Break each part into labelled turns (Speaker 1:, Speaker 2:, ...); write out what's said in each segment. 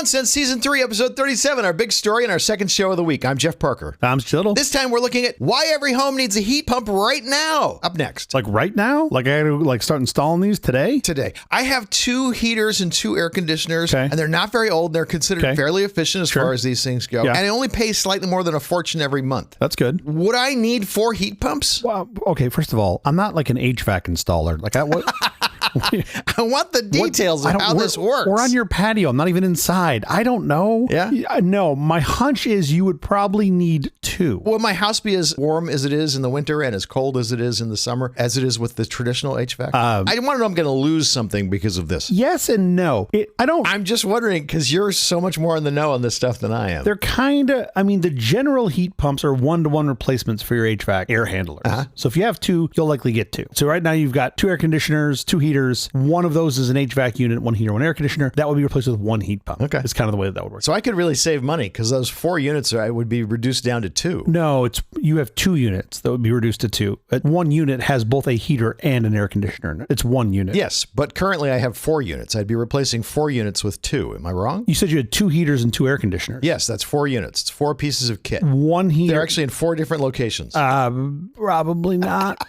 Speaker 1: Nonsense, Season 3, Episode 37, our big story and our second show of the week. I'm Jeff Parker.
Speaker 2: I'm Chittle.
Speaker 1: This time we're looking at why every home needs a heat pump right now. Up next.
Speaker 2: Like right now? Like I got to start installing these today?
Speaker 1: Today. I have 2 heaters and 2 air conditioners, and they're not very old. They're considered fairly efficient as far as these things go. Yeah. And I only pay slightly more than a fortune every month.
Speaker 2: That's good.
Speaker 1: Would I need 4 heat pumps?
Speaker 2: Well, okay, first of all, I'm not like an HVAC installer. Like I
Speaker 1: want the details of how this works.
Speaker 2: We're on your patio. I'm not even inside. I don't know.
Speaker 1: Yeah?
Speaker 2: No, my hunch is you would probably need 2.
Speaker 1: Will my house be as warm as it is in the winter and as cold as it is in the summer as it is with the traditional HVAC? I want to know I'm going to lose something because of this.
Speaker 2: Yes and no.
Speaker 1: I'm just wondering because you're so much more in the know on this stuff than I am.
Speaker 2: They're kind of, the general heat pumps are one-to-one replacements for your HVAC air handlers. So if you have 2, you'll likely get 2. So right now you've got 2 air conditioners, 2 heaters. One of those is an HVAC unit, 1 heater, 1 air conditioner. That would be replaced with 1 heat pump.
Speaker 1: Okay.
Speaker 2: It's kind of the way that would work.
Speaker 1: So I could really save money because those 4 units would be reduced down to 2.
Speaker 2: No, you have 2 units that would be reduced to 2. 1 unit has both a heater and an air conditioner. It's 1 unit.
Speaker 1: Yes, but currently I have 4 units. I'd be replacing 4 units with 2. Am I wrong?
Speaker 2: You said you had 2 heaters and 2 air conditioners.
Speaker 1: Yes, that's 4 units. It's 4 pieces of kit.
Speaker 2: 1 heater.
Speaker 1: They're actually in 4 different locations.
Speaker 2: Probably not.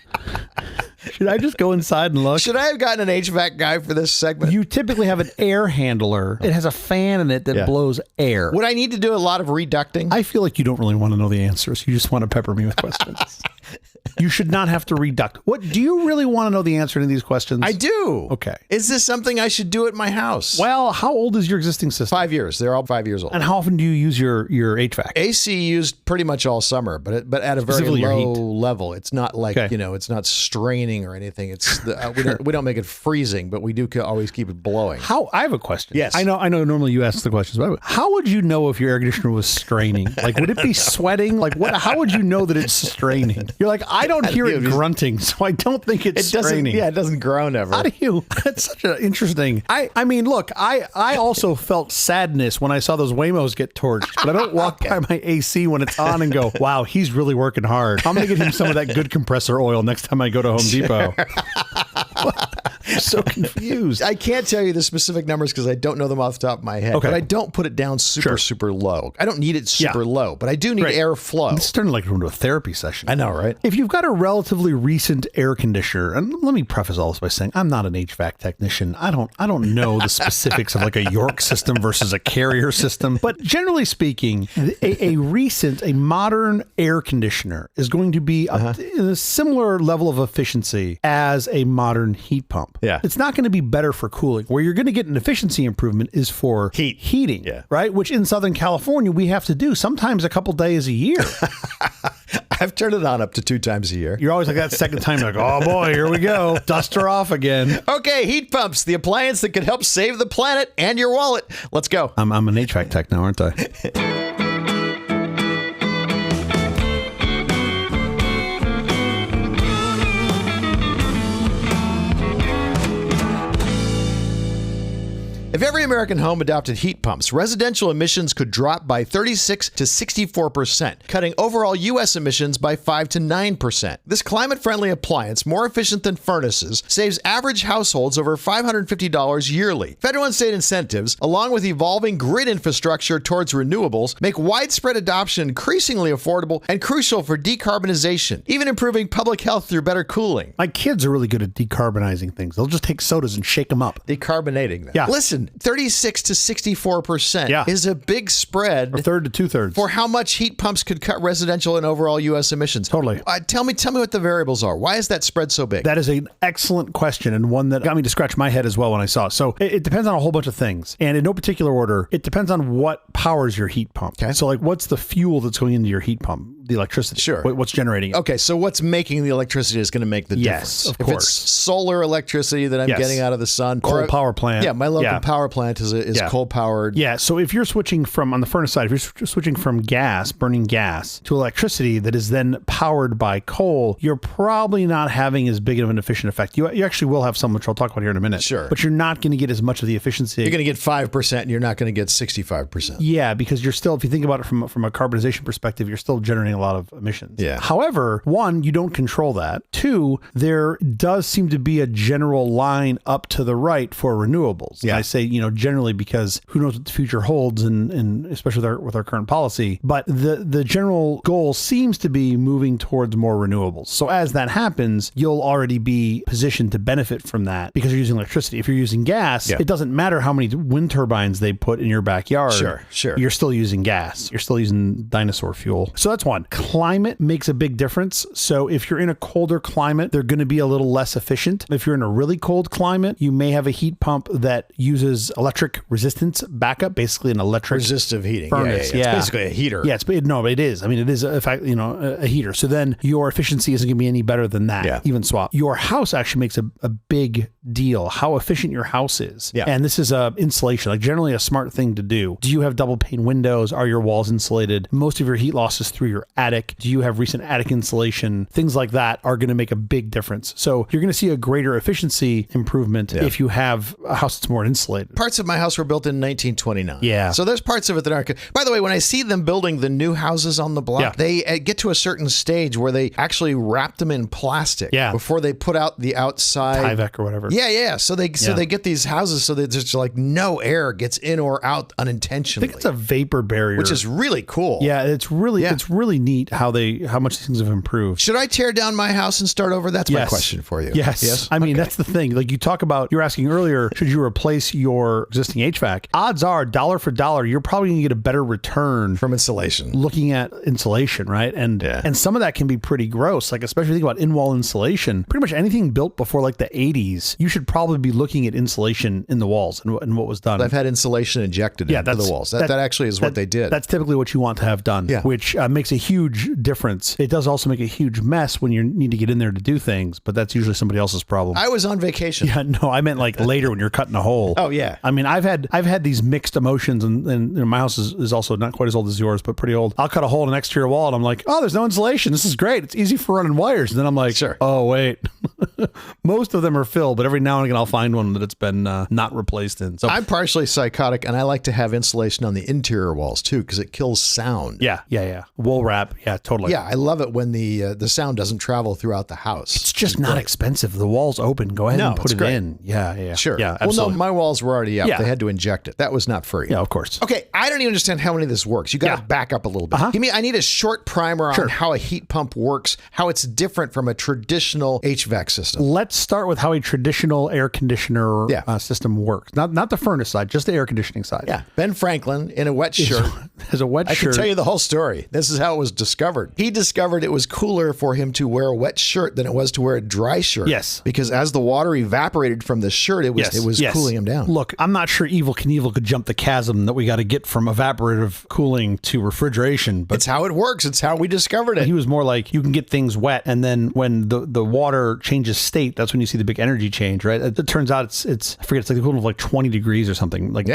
Speaker 2: Should I just go inside and look?
Speaker 1: Should I have gotten an HVAC guy for this segment?
Speaker 2: You typically have an air handler. It has a fan in it that blows air.
Speaker 1: Would I need to do a lot of reducting?
Speaker 2: I feel like you don't really want to know the answers. You just want to pepper me with questions. You should not have to reduct. What do you really want to know the answer to these questions?
Speaker 1: I do.
Speaker 2: Okay.
Speaker 1: Is this something I should do at my house?
Speaker 2: Well, how old is your existing system?
Speaker 1: 5 years. They're all 5 years old.
Speaker 2: And how often do you use your HVAC?
Speaker 1: AC used pretty much all summer, but at a very low level. It's not like, it's not straining or anything. It's we don't make it freezing, but we do always keep it blowing.
Speaker 2: I have a question.
Speaker 1: Yes.
Speaker 2: I know normally you ask the questions, but how would you know if your air conditioner was straining? Like, would it be sweating? Like, how would you know that it's straining? You're like, I don't hear it grunting, so I don't think it's straining.
Speaker 1: Yeah, it doesn't groan ever.
Speaker 2: How do you? That's such an interesting. I mean, look, I also felt sadness when I saw those Waymos get torched, but I don't walk by my AC when it's on and go, wow, he's really working hard. I'm going to get him some of that good compressor oil next time I go to Home Depot. I'm so confused.
Speaker 1: I can't tell you the specific numbers because I don't know them off the top of my head. Okay. But I don't put it down super low. I don't need it super low, but I do need airflow.
Speaker 2: It's starting like into a therapy session.
Speaker 1: I know, right?
Speaker 2: If you've got a relatively recent air conditioner, and let me preface all this by saying I'm not an HVAC technician. I don't know the specifics of like a York system versus a Carrier system, but generally speaking, a modern air conditioner is going to be in a similar level of efficiency as a modern heat pump.
Speaker 1: Yeah.
Speaker 2: It's not going to be better for cooling. Where you're going to get an efficiency improvement is for heating, right? Which in Southern California, we have to do sometimes a couple days a year.
Speaker 1: I've turned it on up to 2 times a year.
Speaker 2: You're always like that second time, like, oh boy, here we go. Dust her off again.
Speaker 1: Okay, heat pumps, the appliance that could help save the planet and your wallet. Let's go.
Speaker 2: I'm an HVAC tech now, aren't I?
Speaker 1: If every American home adopted heat pumps, residential emissions could drop by 36 to 64%, cutting overall U.S. emissions by 5 to 9%. This climate-friendly appliance, more efficient than furnaces, saves average households over $550 yearly. Federal and state incentives, along with evolving grid infrastructure towards renewables, make widespread adoption increasingly affordable and crucial for decarbonization, even improving public health through better cooling.
Speaker 2: My kids are really good at decarbonizing things. They'll just take sodas and shake them up.
Speaker 1: Decarbonating them.
Speaker 2: Yeah.
Speaker 1: Listen, 36 to 64% is a big spread.
Speaker 2: A third to 2/3.
Speaker 1: For how much heat pumps could cut residential and overall U.S. emissions.
Speaker 2: Totally.
Speaker 1: Tell me what the variables are. Why is that spread so big?
Speaker 2: That is an excellent question and one that got me to scratch my head as well when I saw it. So it depends on a whole bunch of things. And in no particular order, it depends on what powers your heat pump. Okay. So like what's the fuel that's going into your heat pump? The electricity.
Speaker 1: Sure.
Speaker 2: What's generating it?
Speaker 1: Okay, so what's making the electricity is going to make the difference.
Speaker 2: Yes, of course.
Speaker 1: If it's solar electricity that I'm getting out of the sun.
Speaker 2: Coal power plant.
Speaker 1: Yeah, my local power plant is coal powered.
Speaker 2: Yeah, so if you're switching from, on the furnace side, if you're switching from burning gas, to electricity that is then powered by coal, you're probably not having as big of an efficient effect. You actually will have some, which I'll talk about here in a minute.
Speaker 1: Sure.
Speaker 2: But you're not going to get as much of the efficiency.
Speaker 1: You're going to get 5% and you're not going to get 65%.
Speaker 2: Yeah, because you're still, if you think about it from a carbonization perspective, you're still generating lot of emissions.
Speaker 1: Yeah.
Speaker 2: However, one, you don't control that. Two, there does seem to be a general line up to the right for renewables.
Speaker 1: Yeah.
Speaker 2: I say, generally because who knows what the future holds, and especially with our current policy. But the general goal seems to be moving towards more renewables. So as that happens, you'll already be positioned to benefit from that because you're using electricity. If you're using gas, it doesn't matter how many wind turbines they put in your backyard.
Speaker 1: Sure.
Speaker 2: You're still using gas. You're still using dinosaur fuel. So that's one. Climate makes a big difference. So if you're in a colder climate, they're going to be a little less efficient. If you're in a really cold climate, you may have a heat pump that uses electric resistance backup, basically an electric
Speaker 1: resistive heating
Speaker 2: furnace.
Speaker 1: It's basically a heater.
Speaker 2: Yeah, it is. I mean, it is in fact, a heater. So then your efficiency isn't going to be any better than that. Even swap. Your house actually makes a big deal, how efficient your house is.
Speaker 1: Yeah.
Speaker 2: And this is insulation, like generally a smart thing to do. Do you have double pane windows? Are your walls insulated? Most of your heat loss is through your attic. Do you have recent attic insulation? Things like that are going to make a big difference. So you're going to see a greater efficiency improvement if you have a house that's more insulated.
Speaker 1: Parts of my house were built in 1929.
Speaker 2: Yeah.
Speaker 1: So there's parts of it that aren't good. By the way, when I see them building the new houses on the block, they get to a certain stage where they actually wrap them in plastic before they put out the outside.
Speaker 2: Tyvek or whatever.
Speaker 1: Yeah. So they get these houses so that there's like no air gets in or out unintentionally.
Speaker 2: I think it's a vapor barrier,
Speaker 1: which is really cool.
Speaker 2: Yeah, it's really neat how much these things have improved.
Speaker 1: Should I tear down my house and start over? That's my question for you.
Speaker 2: Yes. I mean, that's the thing. Like you were asking earlier, should you replace your existing HVAC? Odds are, dollar for dollar, you're probably going to get a better return
Speaker 1: from insulation.
Speaker 2: Looking at insulation, right? And some of that can be pretty gross. Like especially think about in-wall insulation. Pretty much anything built before like the 80s, you should probably be looking at insulation in the walls and what was done.
Speaker 1: I've had insulation injected into the walls. That actually is what they did.
Speaker 2: That's typically what you want to have done, which makes a huge difference. It does also make a huge mess when you need to get in there to do things, but that's usually somebody else's problem.
Speaker 1: I was on vacation.
Speaker 2: Yeah, no, I meant like later when you're cutting a hole.
Speaker 1: Oh yeah.
Speaker 2: I mean, I've had these mixed emotions, and my house is also not quite as old as yours, but pretty old. I'll cut a hole in an exterior wall, and I'm like, oh, there's no insulation. This is great. It's easy for running wires. And then I'm like, oh wait, most of them are filled, but every now and again I'll find one that it's been not replaced in. So
Speaker 1: I'm partially psychotic, and I like to have insulation on the interior walls too because it kills sound.
Speaker 2: Yeah. Wool wrap. Yeah, totally.
Speaker 1: Yeah, I love it when the sound doesn't travel throughout the house.
Speaker 2: It's just not expensive. The wall's open. Go ahead and put it in. Yeah.
Speaker 1: Sure.
Speaker 2: Yeah, absolutely.
Speaker 1: Well, no, my walls were already up. Yeah. They had to inject it. That was not free.
Speaker 2: Yeah, of course.
Speaker 1: Okay, I don't even understand how any of this works. You got to back up a little bit. I need a short primer on how a heat pump works, how it's different from a traditional HVAC system.
Speaker 2: Let's start with how a traditional air conditioner system works. Not the furnace side, just the air conditioning side.
Speaker 1: Yeah. Ben Franklin in a wet shirt.
Speaker 2: Has a wet shirt.
Speaker 1: I can tell you the whole story. This is how it was discovered. He discovered it was cooler for him to wear a wet shirt than it was to wear a dry shirt.
Speaker 2: Yes.
Speaker 1: Because as the water evaporated from the shirt, it was cooling him down.
Speaker 2: Look, I'm not sure Evel Knievel could jump the chasm that we got to get from evaporative cooling to refrigeration, but
Speaker 1: it's how it works. It's how we discovered it.
Speaker 2: He was more like, you can get things wet, and then when the water changes state, that's when you see the big energy change, right? It turns out it's I forget, it's like the equivalent of like 20 degrees or something. Like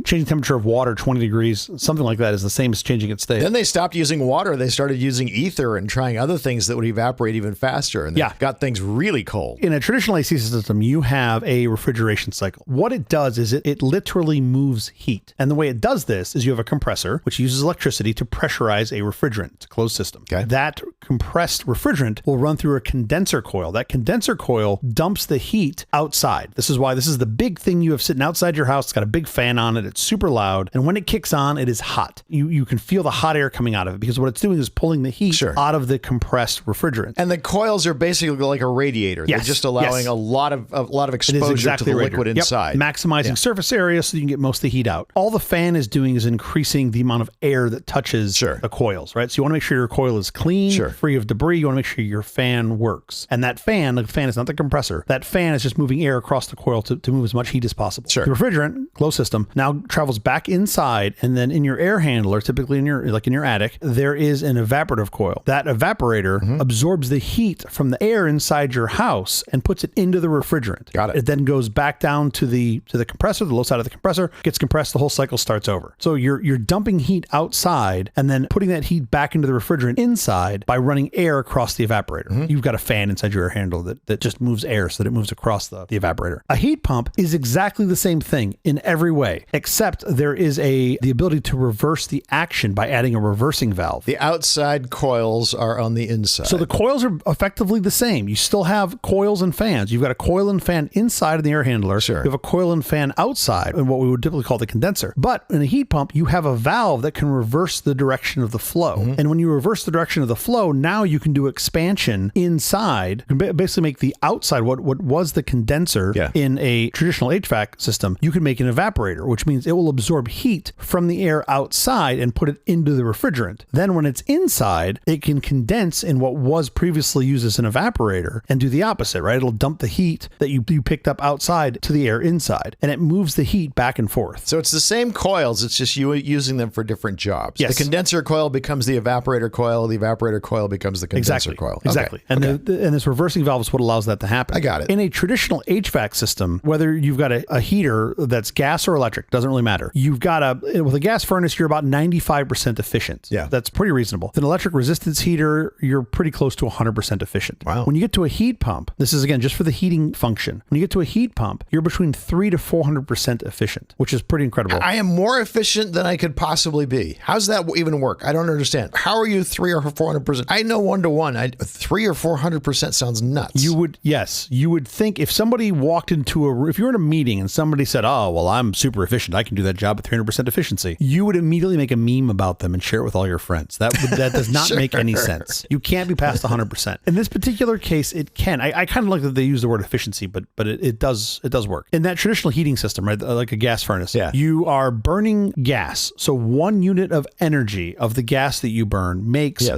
Speaker 2: changing temperature of water 20 degrees, something like that is the same as changing its state.
Speaker 1: Then they stopped using water. They started using ether and trying other things that would evaporate even faster. And they got things really cold.
Speaker 2: In a traditional AC system, you have a refrigeration cycle. What it does is it literally moves heat. And the way it does this is you have a compressor, which uses electricity to pressurize a refrigerant. It's a closed system. Okay. That compressed refrigerant will run through a condenser coil. That condenser coil dumps the heat outside. This is why this is the big thing you have sitting outside your house. It's got a big fan on it. It's super loud. And when it kicks on, it is hot. You can feel the hot air coming out of it because what it's doing is pulling the heat out of the compressed refrigerant.
Speaker 1: And the coils are basically like a radiator. Yes. They're just allowing a lot of exposure to the liquid inside.
Speaker 2: Maximizing surface area so you can get most of the heat out. All the fan is doing is increasing the amount of air that touches the coils, right? So you want to make sure your coil is clean, free of debris. You want to make sure your fan works. And that fan, the fan is not the compressor. That fan is just moving air across the coil to move as much heat as possible. The refrigerant, closed system, now travels back inside, and then in your air handler, typically in your attic, there is an evaporative coil. That evaporator absorbs the heat from the air inside your house and puts it into the refrigerant.
Speaker 1: Got it.
Speaker 2: It then goes back down to the compressor, the low side of the compressor, gets compressed, the whole cycle starts over. So you're dumping heat outside and then putting that heat back into the refrigerant inside by running air across the evaporator. You've got a fan inside your air handle that just moves air so that it moves across the evaporator. A heat pump is exactly the same thing in every way, except there is the ability to reverse the action by adding a reversing valve.
Speaker 1: The outside coils are on the inside.
Speaker 2: So the coils are effectively the same. You still have coils and fans. You've got a coil and fan inside of the air handler.
Speaker 1: Sure.
Speaker 2: You have a coil and fan outside in what we would typically call the condenser. But in a heat pump, you have a valve that can reverse the direction of the flow. And when you reverse the direction of the flow, now you can do expansion inside. You can basically make the outside, what was the condenser in a traditional HVAC system, you can make an evaporator, which means it will absorb heat from the air outside and put it into the refrigerant. Then when it's inside, it can condense in what was previously used as an evaporator and do the opposite, right? It'll dump the heat that you picked up outside to the air inside, and it moves the heat back and forth.
Speaker 1: So it's the same coils, it's just you using them for different jobs.
Speaker 2: Yes.
Speaker 1: The condenser coil becomes the evaporator coil, the evaporator coil becomes the condenser coil.
Speaker 2: Exactly. And this reversing valve is what allows that to happen.
Speaker 1: I got it.
Speaker 2: In a traditional HVAC system, whether you've got a heater that's gas or electric, doesn't really matter. You've got with a gas furnace, you're about 95% efficient.
Speaker 1: Yeah.
Speaker 2: That's pretty reasonable. With an electric resistance heater, you're pretty close to 100% efficient.
Speaker 1: Wow.
Speaker 2: When you get to a heat pump, this is again, just for the heating function. When you get to a heat pump, you're between 300 to 400% efficient, which is pretty incredible.
Speaker 1: I am more efficient than I could possibly be. How's that even work? I don't understand. How are you 300 or 400%? I know 1 to 1. 300 or 400% sounds nuts.
Speaker 2: You would think if somebody walked into if you're in a meeting and somebody said, oh, well, I'm super efficient, I can do that job at 300% efficiency, you would immediately make a meme about them and share it with all your friends. That does not make any sense. You can't be past 100%. In this particular case, it can. I kind of like that they use the word efficiency, but it does work. In that traditional heating system, right, like a gas furnace, you are burning gas. So 1 unit of energy of the gas that you burn makes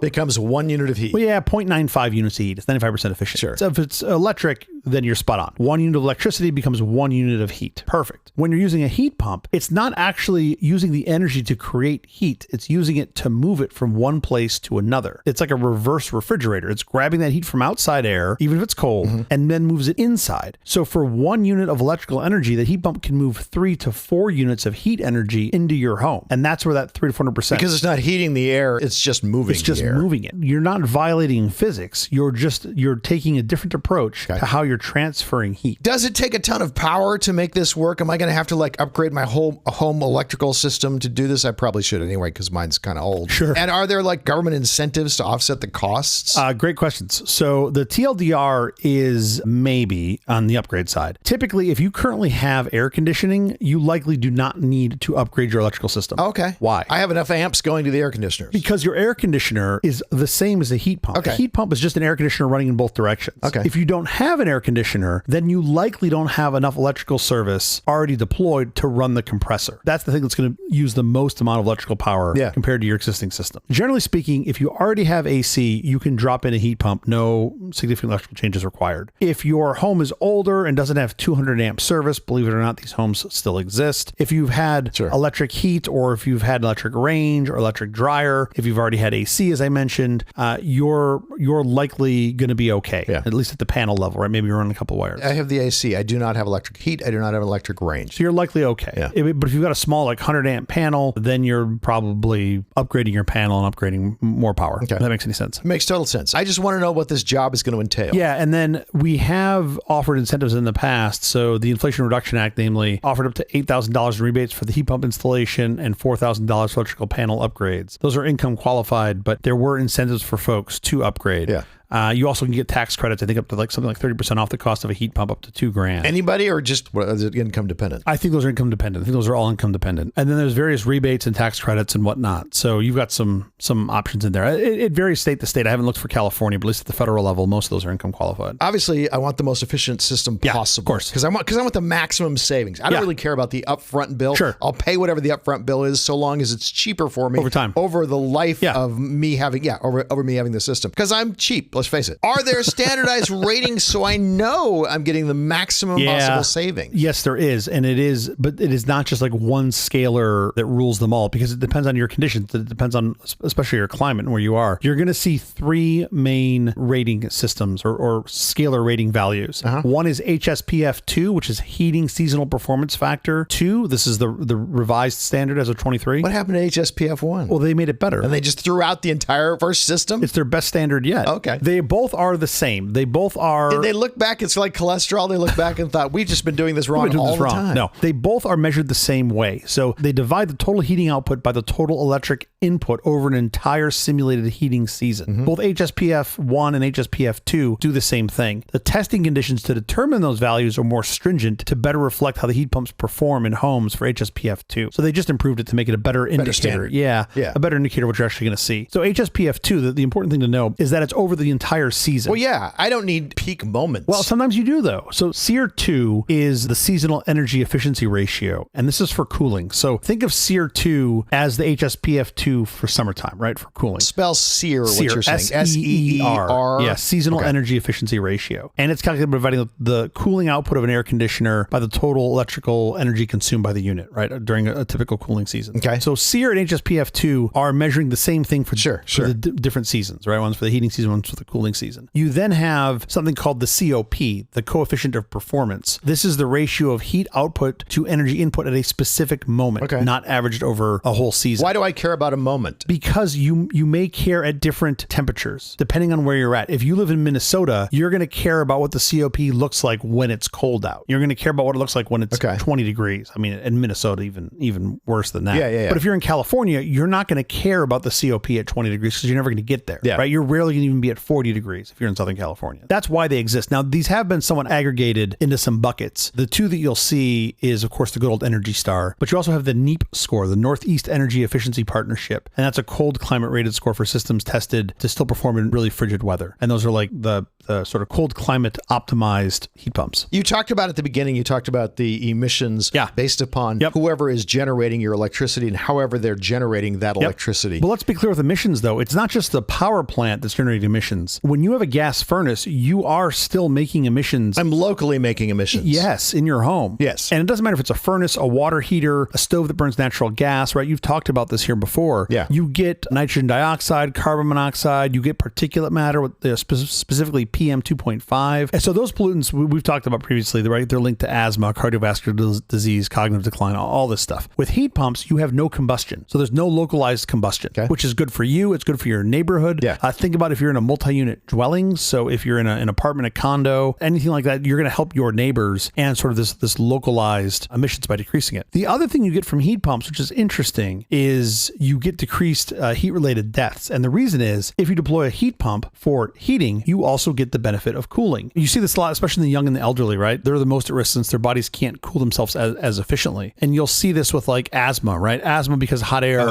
Speaker 1: becomes 1 unit of heat.
Speaker 2: Well, 0.95 units of heat. It's 95% efficient.
Speaker 1: Sure.
Speaker 2: So if it's electric, then you're spot on. 1 unit of electricity becomes 1 unit of heat. Perfect. When you're using a heat pump, it's not actually using the energy to create heat. It's using it to move it from one place to another. It's like a reverse refrigerator. It's grabbing that heat from outside air, even if it's cold, and then moves it inside. So for 1 unit of electrical energy, the heat pump can move 3 to 4 units of heat energy into your home. And that's where that 3 to 400%.
Speaker 1: Because it's not heating the air, it's just moving
Speaker 2: It's just
Speaker 1: the air.
Speaker 2: moving it. You're not violating physics. You're taking a different approach to how you're transferring heat.
Speaker 1: Does it take a ton of power to make this work? Am I going to have to upgrade my whole home electrical system to do this? I probably should anyway, because mine's kind of old.
Speaker 2: Sure.
Speaker 1: And are there government incentives to offset the costs?
Speaker 2: Great questions. So the TLDR is maybe on the upgrade side. Typically, if you currently have air conditioning, you likely do not need to upgrade your electrical system.
Speaker 1: Okay.
Speaker 2: Why?
Speaker 1: I have enough amps going to the air conditioners.
Speaker 2: Because your air conditioner is the same as a heat pump.
Speaker 1: Okay.
Speaker 2: A heat pump is just an air conditioner running in both directions.
Speaker 1: Okay.
Speaker 2: If you don't have an air conditioner, then you likely don't have enough electrical service already deployed to run the compressor. That's the thing that's going to use the most amount of electrical power compared to your existing system. Generally speaking, if you already have AC, you can drop in a heat pump. No significant electrical changes required. If your home is older and doesn't have 200 amp service, believe it or not, these homes still exist. If you've had electric heat, or if you've had electric range or electric dryer, if you've already had AC, as I mentioned, you're likely going to be okay, at least at the panel level, right? Maybe you're running a couple wires.
Speaker 1: I have the AC. I do not have electric heat. I do not have electric range.
Speaker 2: So you're likely okay.
Speaker 1: Yeah.
Speaker 2: But if you've got a small 100 amp panel, then you're probably upgrading your panel and upgrading more power.
Speaker 1: Okay.
Speaker 2: If that makes any sense.
Speaker 1: It makes total sense. I just want to know what this job is going to entail.
Speaker 2: Yeah, and then we have offered incentives in the past. So the Inflation Reduction Act, namely, offered up to $8,000 in rebates for the heat pump installation and $4,000 for electrical panel upgrades. Those are income qualified, but there were incentives for folks to upgrade.
Speaker 1: Yeah.
Speaker 2: You also can get tax credits, I think up to something like 30% off the cost of a heat pump, up to $2,000.
Speaker 1: Anybody, or just is it income dependent?
Speaker 2: I think those are income dependent. I think those are all income dependent. And then there's various rebates and tax credits and whatnot. So you've got some options in there. It varies state to state. I haven't looked for California, but at least at the federal level, most of those are income qualified.
Speaker 1: Obviously, I want the most efficient system possible.
Speaker 2: Of course.
Speaker 1: Because I want the maximum savings. I don't really care about the upfront bill.
Speaker 2: Sure.
Speaker 1: I'll pay whatever the upfront bill is, so long as it's cheaper for me
Speaker 2: over time,
Speaker 1: over the life of me having over me having the system. Because I'm cheap. let's face it. Are there standardized ratings so I know I'm getting the maximum possible savings?
Speaker 2: Yes, there is. And it is, but it is not just like one scalar that rules them all, because it depends on your conditions. It depends on especially your climate and where you are. You're going to see three main rating systems or scalar rating values. One is HSPF 2, which is heating seasonal performance factor 2. This is the revised standard as of 23.
Speaker 1: What happened to HSPF 1?
Speaker 2: Well, they made it better.
Speaker 1: And they just threw out the entire first system?
Speaker 2: It's their best standard yet.
Speaker 1: Okay.
Speaker 2: They both are the same. They both are...
Speaker 1: Did they look back? It's like cholesterol. They look back and thought, we've just been doing this wrong all the time.
Speaker 2: No, they both are measured the same way. So they divide the total heating output by the total electric input over an entire simulated heating season. Both HSPF 1 and HSPF 2 do the same thing. The testing conditions to determine those values are more stringent to better reflect how the heat pumps perform in homes for HSPF 2. So they just improved it to make it a better indicator.
Speaker 1: Standard.
Speaker 2: Yeah, a better indicator of what you're actually going to see. So HSPF 2, the important thing to know is that it's over the entire season.
Speaker 1: Well, yeah, I don't need peak moments.
Speaker 2: Well, sometimes you do, though. So SEER 2 is the seasonal energy efficiency ratio, and this is for cooling. So think of SEER 2 as the HSPF 2 for summertime, right? For cooling.
Speaker 1: Spell SEER, what you're saying.
Speaker 2: SEER. Yeah, seasonal energy efficiency ratio. And it's calculated by dividing the cooling output of an air conditioner by the total electrical energy consumed by the unit, right? During a typical cooling season.
Speaker 1: Okay.
Speaker 2: So SEER and HSPF 2 are measuring the same thing for the different seasons, right? One's for the heating season, one's for the cooling season. You then have something called the COP, the coefficient of performance. This is the ratio of heat output to energy input at a specific moment, not averaged over a whole season.
Speaker 1: Why do I care about a moment?
Speaker 2: Because you may care at different temperatures, depending on where you're at. If you live in Minnesota, you're going to care about what the COP looks like when it's cold out. You're going to care about what it looks like when it's 20 degrees. I mean, in Minnesota, even worse than that.
Speaker 1: Yeah.
Speaker 2: But if you're in California, you're not going to care about the COP at 20 degrees because you're never going to get there, right? You're rarely going to even be at 40 degrees if you're in Southern California. That's why they exist. Now, these have been somewhat aggregated into some buckets. The two that you'll see is, of course, the good old Energy Star, but you also have the NEEP score, the Northeast Energy Efficiency Partnership. And that's a cold climate rated score for systems tested to still perform in really frigid weather. And those are like the sort of cold climate optimized heat pumps.
Speaker 1: You talked about at the beginning, you talked about the emissions based upon whoever is generating your electricity and however they're generating that electricity.
Speaker 2: But let's be clear with emissions, though. It's not just the power plant that's generating emissions. When you have a gas furnace, you are still making emissions.
Speaker 1: I'm locally making emissions.
Speaker 2: Yes, in your home.
Speaker 1: Yes.
Speaker 2: And it doesn't matter if it's a furnace, a water heater, a stove that burns natural gas, right? You've talked about this here before.
Speaker 1: Yeah.
Speaker 2: You get nitrogen dioxide, carbon monoxide, you get particulate matter, specifically PM 2.5. And so those pollutants we've talked about previously, right? They're linked to asthma, cardiovascular disease, cognitive decline, all this stuff. With heat pumps, you have no combustion. So there's no localized combustion, which is good for you. It's good for your neighborhood. Think about if you're in a multi-unit dwelling. So if you're in an apartment, a condo, anything like that, you're going to help your neighbors and sort of this localized emissions by decreasing it. The other thing you get from heat pumps, which is interesting, is you get decreased heat-related deaths. And the reason is if you deploy a heat pump for heating, you also get the benefit of cooling. You see this a lot, especially in the young and the elderly, right? They're the most at risk since their bodies can't cool themselves as efficiently. And you'll see this with like asthma, right? Asthma because hot air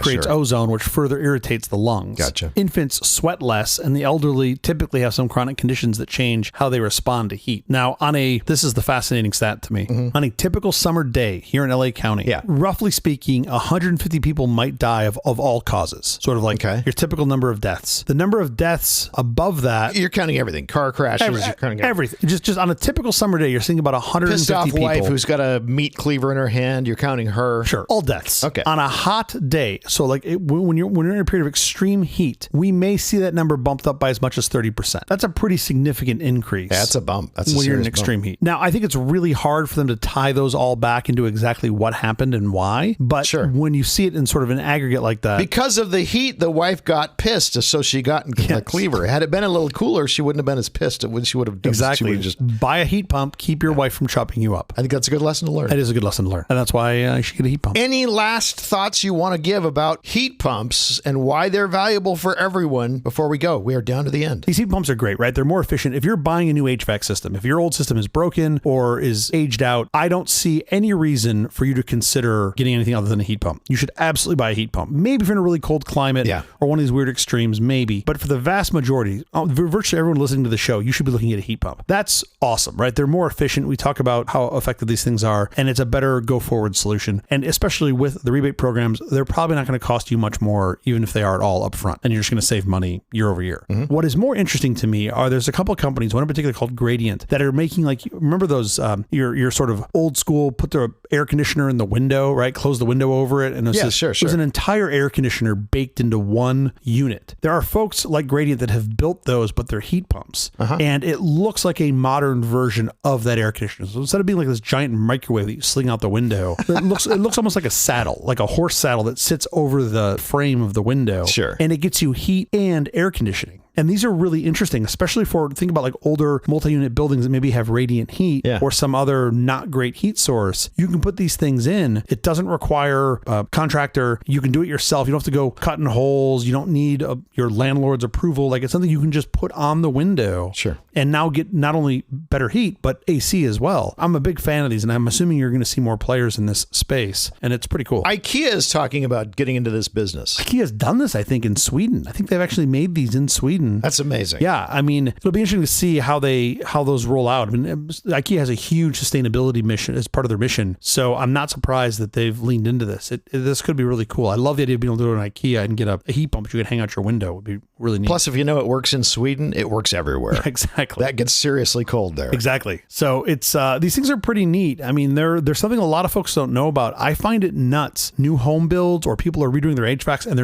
Speaker 2: creates ozone, which further irritates the lungs.
Speaker 1: Gotcha.
Speaker 2: Infants sweat less, and the elderly typically have some chronic conditions that change how they respond to heat. Now, this is the fascinating stat to me. On a typical summer day here in LA County, roughly speaking, 150 people might die of all causes. Sort of like your typical number of deaths. The number of deaths above that,
Speaker 1: you're counting everything. Car crashes, you're counting
Speaker 2: everything. Just on a typical summer day, you're seeing about 150
Speaker 1: pissed off
Speaker 2: people.
Speaker 1: Wife who's got a meat cleaver in her hand, you're counting her.
Speaker 2: Sure. All deaths.
Speaker 1: Okay.
Speaker 2: On a hot day, so like when you're in a period of extreme heat, we may see that number bumped up by as much as 30%. That's a pretty significant increase.
Speaker 1: That's a bump. That's
Speaker 2: when you're in extreme heat. Now, I think it's really hard for them to tie those all back into exactly what happened and why. But when you see it in sort of an aggregate like that.
Speaker 1: Because of the heat, the wife got pissed, so she got a cleaver. Had it been a little cooler, she wouldn't have been as pissed. She would have done.
Speaker 2: Exactly.
Speaker 1: Just
Speaker 2: buy a heat pump, keep your wife from chopping you up.
Speaker 1: I think that's a good lesson to learn.
Speaker 2: It is a good lesson to learn. And that's why you should get a heat pump.
Speaker 1: Any last thoughts you want to give about heat pumps and why they're valuable for everyone before we go? We are down to the end.
Speaker 2: These heat pumps are great, right? They're more efficient. If you're buying a new HVAC system, if your old system is broken or is aged out, I don't see any reason for you to consider getting anything other than a heat pump. You should absolutely buy a heat pump. Maybe if you're in a really cold climate or one of these weird extremes, maybe. But for the vast majority, virtually everyone listening to the show, you should be looking at a heat pump. That's awesome, right? They're more efficient. We talk about how effective these things are, and it's a better go-forward solution. And especially with the rebate programs, they're probably not going to cost you much more, even if they are at all upfront. And you're just going to save money year over year. What is more interesting to me there's a couple of companies, one in particular called Gradient, that are making remember those, your sort of old school, put the air conditioner in the window, right? Close the window over it. And it was an entire air conditioner baked into one unit. There are folks like Gradient that have built those, but they're heat pumps. And it looks like a modern version of that air conditioner. So instead of being like this giant microwave that you sling out the window, it looks almost like a saddle, like a horse saddle that sits over the frame of the window.
Speaker 1: Sure.
Speaker 2: And it gets you heat and air conditioning. And these are really interesting, especially think about like older multi-unit buildings that maybe have radiant heat or some other not great heat source. You can put these things in. It doesn't require a contractor. You can do it yourself. You don't have to go cutting holes. You don't need your landlord's approval. Like, it's something you can just put on the window.
Speaker 1: Sure.
Speaker 2: And now get not only better heat, but AC as well. I'm a big fan of these, and I'm assuming you're going to see more players in this space, and it's pretty cool.
Speaker 1: IKEA is talking about getting into this business.
Speaker 2: IKEA's done this, I think, in Sweden. I think they've actually made these in Sweden.
Speaker 1: That's amazing.
Speaker 2: Yeah, I mean, it'll be interesting to see how those roll out. I mean, IKEA has a huge sustainability mission as part of their mission, so I'm not surprised that they've leaned into this. This could be really cool. I love the idea of being able to do it in IKEA and get a heat pump that you can hang out your window. It would be really neat.
Speaker 1: Plus, if you know it works in Sweden, it works everywhere.
Speaker 2: Yeah, exactly.
Speaker 1: That gets seriously cold there.
Speaker 2: Exactly. So it's these things are pretty neat. I mean, there's something a lot of folks don't know about. I find it nuts. New home builds or people are redoing their HVACs and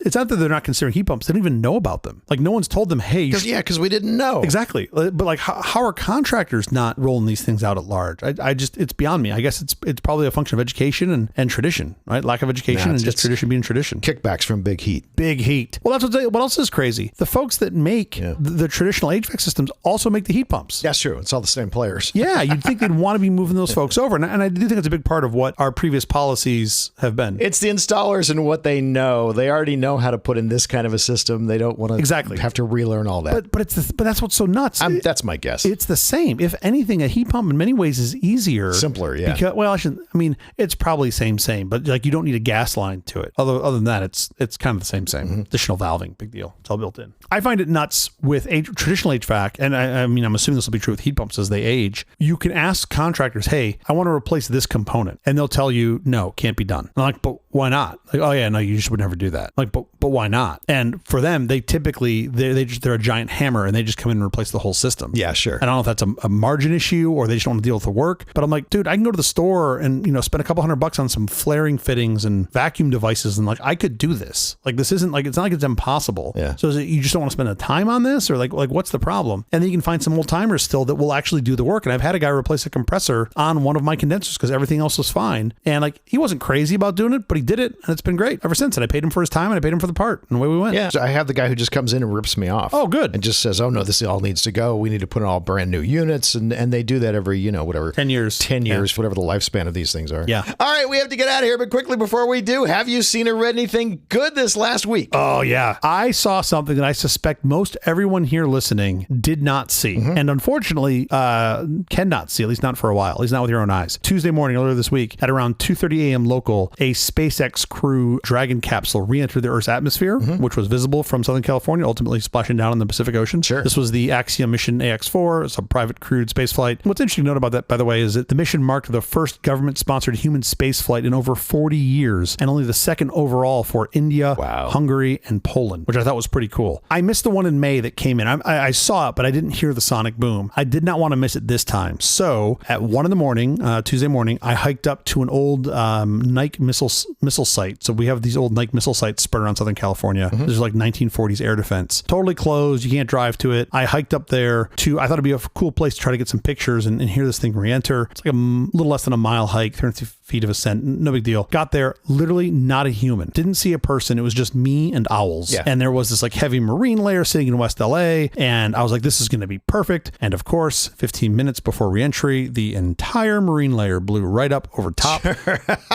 Speaker 2: it's not that they're not considering heat pumps. They don't even know about them. Like, no one's told them, hey,
Speaker 1: because we didn't know.
Speaker 2: Exactly. But like, how are contractors not rolling these things out at large? It's beyond me. I guess it's probably a function of education and tradition, right? Lack of education and just tradition being tradition.
Speaker 1: Kickbacks from big heat.
Speaker 2: Big heat. Well, what else is crazy? The folks that make the traditional HVAC systems also make the heat pumps.
Speaker 1: That's true. It's all the same players.
Speaker 2: Yeah, you'd think they'd want to be moving those folks over. And I do think it's a big part of what our previous policies have been.
Speaker 1: It's the installers and what they know. They already know how to put in this kind of a system. They don't want to have to relearn all that.
Speaker 2: But that's what's so nuts.
Speaker 1: That's my guess.
Speaker 2: It's the same. If anything, a heat pump in many ways is easier.
Speaker 1: Simpler, yeah.
Speaker 2: Because, it's probably same, but like, you don't need a gas line to it. Other than that, it's kind of the same. Additional valving, big deal. It's all built in. I find it nuts with traditional HVAC, and I'm assuming this will be true with heat pumps as they age. You can ask contractors, hey, I want to replace this component, and they'll tell you, no, can't be done. I'm like, but why not? Like, oh yeah, no, you just would never do that. Like, but why not? And for them, they typically they're a giant hammer, and they just come in and replace the whole system.
Speaker 1: Yeah, sure.
Speaker 2: And I don't know if that's a margin issue or they just don't want to deal with the work. But I'm like, dude, I can go to the store and spend a couple $100 on some flaring fittings and vacuum devices, and like, I could do this. Like, this isn't like, it's not like it's impossible.
Speaker 1: Yeah.
Speaker 2: So is it, you just don't want to spend the time on this, or like what's the problem? And then you can find some old timers still that will actually do the work. And I've had a guy replace a compressor on one of my condensers because everything else was fine. And like, he wasn't crazy about doing it, but he did it, and it's been great ever since. And I paid him for his time, and I paid him for the part, and away we went.
Speaker 1: Yeah. So I have the guy who just comes in and rips me off.
Speaker 2: Oh, good.
Speaker 1: And just says, oh no, this all needs to go. We need to put in all brand new units. And they do that every, whatever.
Speaker 2: 10 years.
Speaker 1: 10 years, whatever the lifespan of these things are.
Speaker 2: Yeah.
Speaker 1: All right. We have to get out of here, but quickly before we do, have you seen or read anything good this last week?
Speaker 2: Oh yeah. I saw something that I suspect most everyone here listening did not see. And unfortunately, cannot see, at least not for a while, at least not with your own eyes. Tuesday morning, earlier this week, at around 2:30 a.m. local, a SpaceX crew Dragon capsule re-entered the Earth's atmosphere, which was visible from Southern California, ultimately splashing down in the Pacific Ocean.
Speaker 1: Sure.
Speaker 2: This was the Axiom mission AX-4. It's a private crewed spaceflight. What's interesting to note about that, by the way, is that the mission marked the first government-sponsored human spaceflight in over 40 years, and only the second overall for India, Hungary, and Poland, which I thought was pretty cool. I missed the one in May that came in. I saw it, but I didn't hear the sonic boom. I did not want to miss it this time. So at 1 a.m, Tuesday morning, I hiked up to an old Nike missile site. So we have these old Nike missile sites spread around Southern California. There's like 1940s air defense. Totally closed. You can't drive to it. I hiked up there I thought it'd be a cool place to try to get some pictures and hear this thing re-enter. It's like a little less than a mile hike, 350 feet of ascent. No big deal. Got there, literally not a human. Didn't see a person. It was just me and owls. Yeah. And there was this like heavy marine layer sitting in West LA. And I was like, this is going to be perfect. And of course, 15 minutes before reentry, the entire marine layer blew right up over top,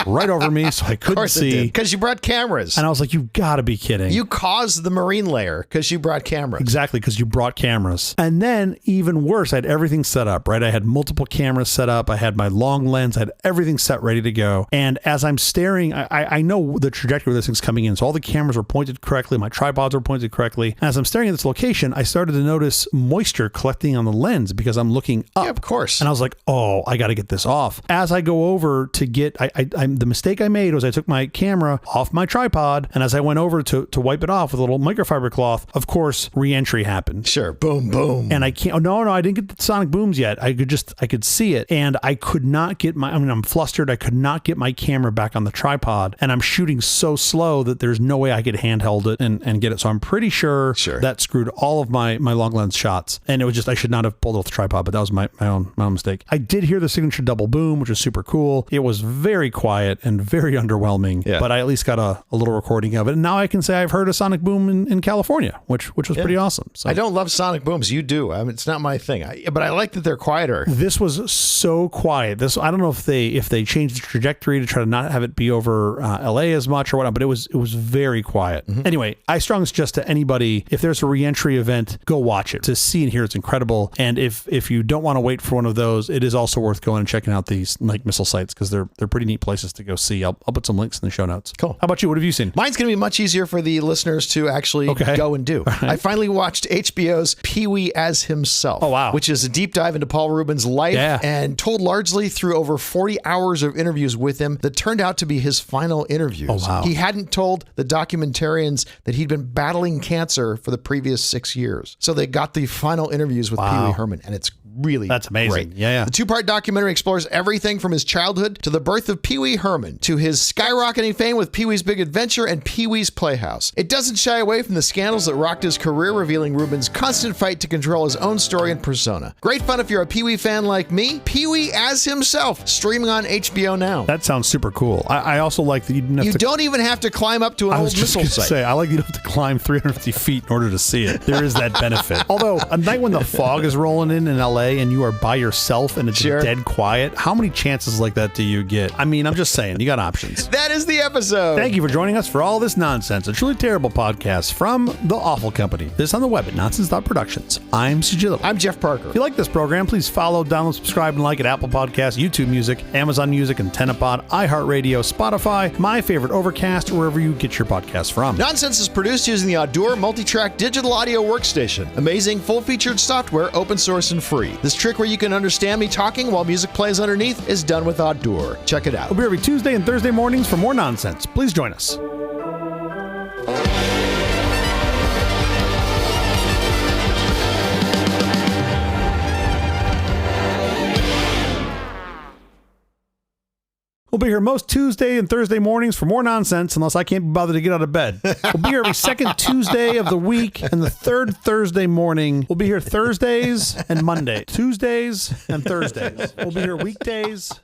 Speaker 2: right over me. So I couldn't see.
Speaker 1: Because you brought cameras.
Speaker 2: And I was like, you've got to be kidding.
Speaker 1: You caused the marine layer because you brought cameras.
Speaker 2: Exactly, because you brought cameras. And then even worse, I had everything set up, right? I had multiple cameras set up. I had my long lens. I had everything set ready to go. And as I'm staring, I know the trajectory of this thing's coming in. So all the cameras were pointed correctly. My tripods were pointed correctly. As I'm staring at this location, I started to notice moisture collecting on the lens because I'm looking up.
Speaker 1: Yeah, of course.
Speaker 2: And I was like, oh, I got to get this off. As I go over to get, the mistake I made was I took my camera off my tripod. And as I went over to wipe it off with a little microfiber cloth, Of course, Reentry happened.
Speaker 1: Sure. Boom, boom.
Speaker 2: And I can't, no, I didn't get the sonic booms yet. I could see it. And I could not get I'm flustered. I could not get my camera back on the tripod. And I'm shooting so slow that there's no way I could handheld it and get it. So I'm pretty sure that screwed all of my long lens shots. And it was just, I should not have pulled it off the tripod, but that was my own mistake. I did hear the signature double boom, which was super cool. It was very quiet and very underwhelming, but I at least got a little recording of it. And now I can say I've heard a sonic boom in California, which was pretty awesome. So
Speaker 1: I don't love sonic booms. You do. I mean, it's not my thing. But I like that they're quieter.
Speaker 2: This was so quiet. I don't know if they changed the trajectory to try to not have it be over LA as much or whatnot, but it was very quiet. Anyway, I strongly suggest to anybody, if there's a Reentry event, go watch it. To see and hear it's incredible. And if you don't want to wait for one of those, it is also worth going and checking out these like missile sites because they're pretty neat places to go see. I'll put some links in the show notes.
Speaker 1: Cool.
Speaker 2: How about you? What have you seen?
Speaker 1: Mine's going to be much easier for the listeners to actually go and do. Right. I finally watched HBO's Pee-wee as Himself.
Speaker 2: Oh, wow.
Speaker 1: Which is a deep dive into Paul Rubens' life and told largely through over 40 hours of interviews with him that turned out to be his final interviews.
Speaker 2: Oh, wow.
Speaker 1: He hadn't told the documentarians that he'd been battling cancer for the previous 6 years. So they got the final interviews with Pee-wee Herman, and it's that's
Speaker 2: amazing.
Speaker 1: Great.
Speaker 2: Yeah.
Speaker 1: The two-part documentary explores everything from his childhood to the birth of Pee-wee Herman to his skyrocketing fame with Pee-wee's Big Adventure and Pee-wee's Playhouse. It doesn't shy away from the scandals that rocked his career, revealing Rubens' constant fight to control his own story and persona. Great fun if you're a Pee-wee fan like me. Pee-wee as Himself, streaming on HBO Now.
Speaker 2: That sounds super cool. I also like that you
Speaker 1: don't even have to climb up to an old missile site.
Speaker 2: I like you don't have to climb 350 feet in order to see it. There is that benefit. Although, a night when the fog is rolling in LA and you are by yourself and it's dead quiet, how many chances like that do you get? I mean, I'm just saying, you got options.
Speaker 1: That is the episode.
Speaker 2: Thank you for joining us for all this nonsense, a truly terrible podcast from The Awful Company. This on the web at nonsense.productions. I'm Sigillo.
Speaker 1: I'm Jeff Parker.
Speaker 2: If you like this program, please follow, download, subscribe, and like at Apple Podcasts, YouTube Music, Amazon Music, AntennaPod, iHeartRadio, Spotify, my favorite Overcast, or wherever you get your podcasts from.
Speaker 1: Nonsense is produced using the Audur multi-track digital audio workstation. Amazing, full-featured software, open source and free. This trick where you can understand me talking while music plays underneath is done with Audur. Check it out.
Speaker 2: We'll be every Tuesday and Thursday mornings for more nonsense. Please join us. We'll be here most Tuesday and Thursday mornings for more nonsense, unless I can't be bothered to get out of bed. We'll be here every second Tuesday of the week and the third Thursday morning. We'll be here Thursdays and Mondays. Tuesdays and Thursdays. We'll be here weekdays